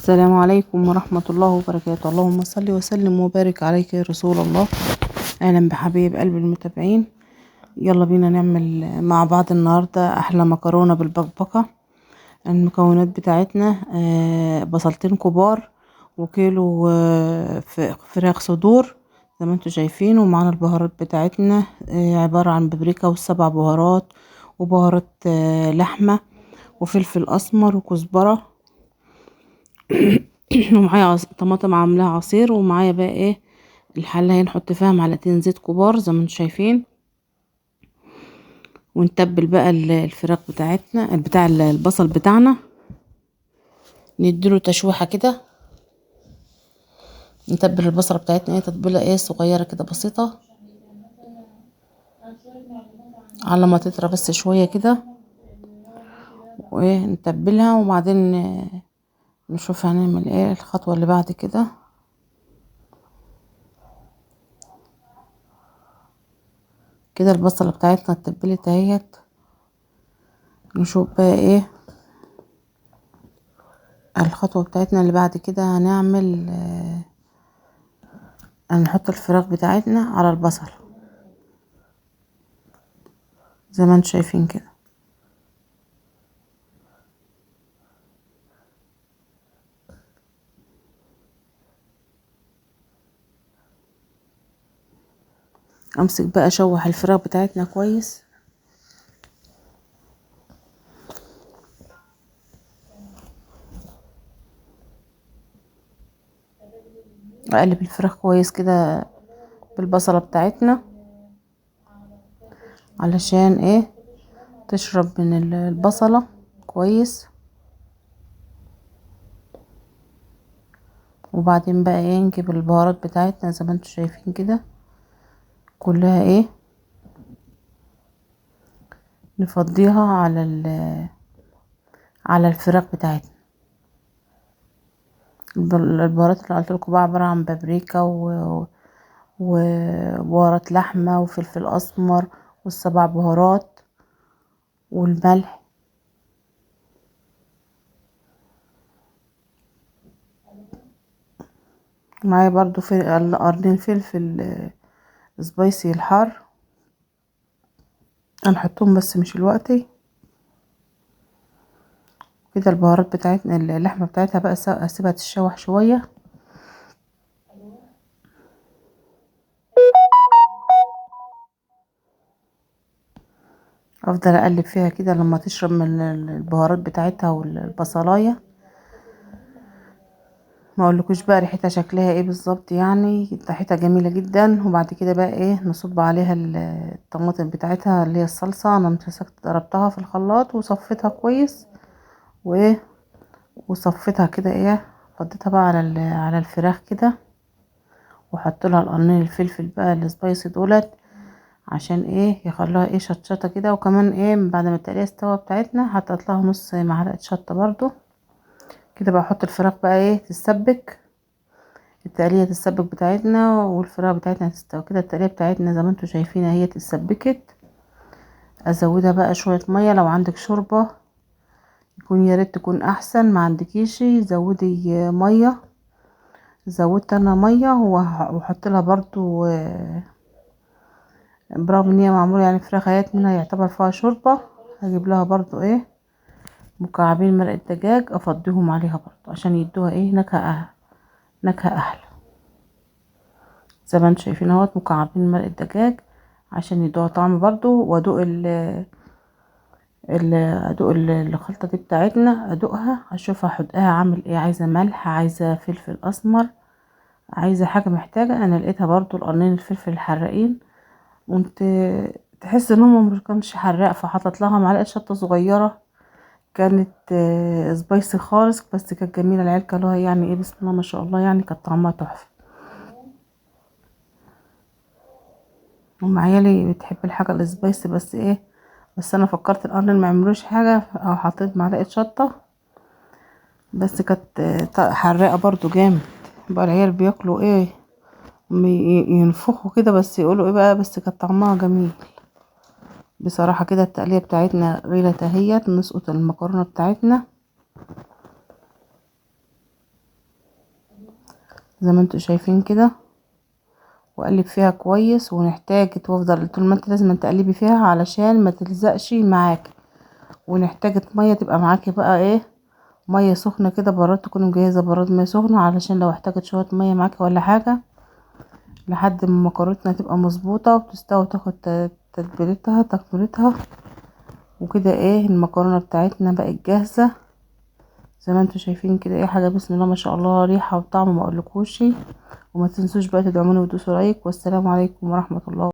السلام عليكم ورحمة الله وبركاته. اللهم صل وسلم وبارك عليك يا رسول الله. اهلا بحبيب قلب المتابعين. يلا بينا نعمل مع بعض النهاردة احلى مكرونة بالبقبقة. المكونات بتاعتنا بصلتين كبار وكيلو فراخ صدور زي ما انتوا شايفين، ومعانا البهارات بتاعتنا عبارة عن بابريكا والسبع بهارات وبهارات لحمة وفلفل اسمر وكزبرة ومعايا طماطم عاملاها عصير، ومعايا بقى ايه الحلة هي نحط فيها معلقتين زيت كبار زي ما انتم شايفين. ونتبل بقى الفراخ بتاعتنا بتاع البصل بتاعنا، نديله تشويحة كده. نتبل البصلة بتاعتنا ايه تتبيلة ايه صغيرة كده بسيطة على ما تطرى بس شوية كده، وايه نتبلها. وبعدين نشوف هنعمل ايه الخطوة اللي بعد كده. كده البصلة بتاعتنا اتبلت اهيت. نشوف بقى ايه الخطوة بتاعتنا اللي بعد كده. هنعمل هنحط الفراخ بتاعتنا على البصل زي ما انتم شايفين كده. امسك بقى اشوح الفراخ بتاعتنا كويس، اقلب الفراخ كويس كده بالبصلة بتاعتنا علشان ايه تشرب من البصلة كويس. وبعدين بقى ايه نجيب البهارات بتاعتنا زي ما انتم شايفين كده كلها ايه نفضيها على الفراخ بتاعتنا. البهارات اللي قلت لكم بقى عبارة عن بابريكا وبهارات لحمة وفلفل اسمر والسبع بهارات والملح. معايا برضو في قرنين فلفل سبايسي الحار، هنحطهم بس مش الوقتي. كده البهارات بتاعتنا اللحمة بتاعتها بقى اسيبها تتشوح شوية. افضل اقلب فيها كده لما تشرب من البهارات بتاعتها والبصلاية. ما اقولكوش بقى ريحتها شكلها ايه بالظبط، يعني ريحتها جميلة جدا. وبعد كده بقى ايه نصب عليها الطماطم بتاعتها اللي هي الصلصة. انا مسكت ضربتها في الخلاط وصفيتها كويس وايه وصفيتها كده ايه فضيتها بقى على الفراخ كده، وحط لها القرنين الفلفل بقى السبايسي دولت عشان ايه يخلوها ايه شطشطه كده. وكمان ايه بعد ما التقليه استوى بتاعتنا حطيت لها نص معلقه شطه برضو كده. بقى احط الفراخ بقى ايه تتسبك، التقليه تتسبك بتاعتنا والفراخ بتاعتنا تستوي كده. التقليه بتاعتنا زي ما انتم شايفين هي اتسبكت. ازودها بقى شويه ميه لو عندك شوربه يكون يا ريت تكون احسن، ما عندكيش زودي ميه. زودت انا ميه واحط لها برضو برغم ان هي معموله يعني فراخ هيات منها يعتبر فيها شوربه. هجيب لها برضو ايه مكعبين مرقه دجاج افضيهم عليها برضو عشان يدوها ايه نكهه احلى. زي ما انتم شايفين اهوت مكعبين مرقه دجاج عشان يدوها طعم برضو. وادوق ادوق الخلطه دي بتاعتنا، ادوقها اشوفها حدقها عامل ايه، عايزه ملح عايزه فلفل اسمر عايزه حاجه محتاجه. انا لقيتها برضو القرنين الفلفل الحراقين وانت تحس ان هم مش كانش حراق، فحطت لها معلقه شطه صغيره كانت سبايسي خالص بس كانت جميله. العيال كلوها يعني ايه بسم الله ما شاء الله، يعني كانت طعمها تحفه. هم عيالي بتحب الحاجه السبايسي بس ايه، بس انا فكرت القرن ما يعملوش حاجه او حطيت معلقه شطه بس كانت حراقه برضو جامد. بقى العيال بياكلوا ايه ينفخوا كده بس يقولوا ايه بقى، بس كانت طعمها جميل بصراحه. كده التقليه بتاعتنا غيره اهيت. نسقط المكرونه بتاعتنا زي ما انتوا شايفين كده، واقلب فيها كويس. ونحتاج تفضل طول ما انت لازم تقلبي فيها علشان ما تلزقش معاك. ونحتاج ميه تبقى معاكي بقى ايه، ميه سخنه كده، براد تكوني مجهزه براد ميه سخنه علشان لو احتاجت شويه ميه معاكي ولا حاجه، لحد ما مكرونتنا تبقى مظبوطه وتستوي تاخد تتبيلتها. وكده ايه المكرونه بتاعتنا بقت جاهزه. زي ما انتوا شايفين كده ايه حاجه بسم الله ما شاء الله، ريحه وطعم ما اقولكوش. وما تنسوش بقى تدعموني وتدوسوا لايك. والسلام عليكم ورحمه الله.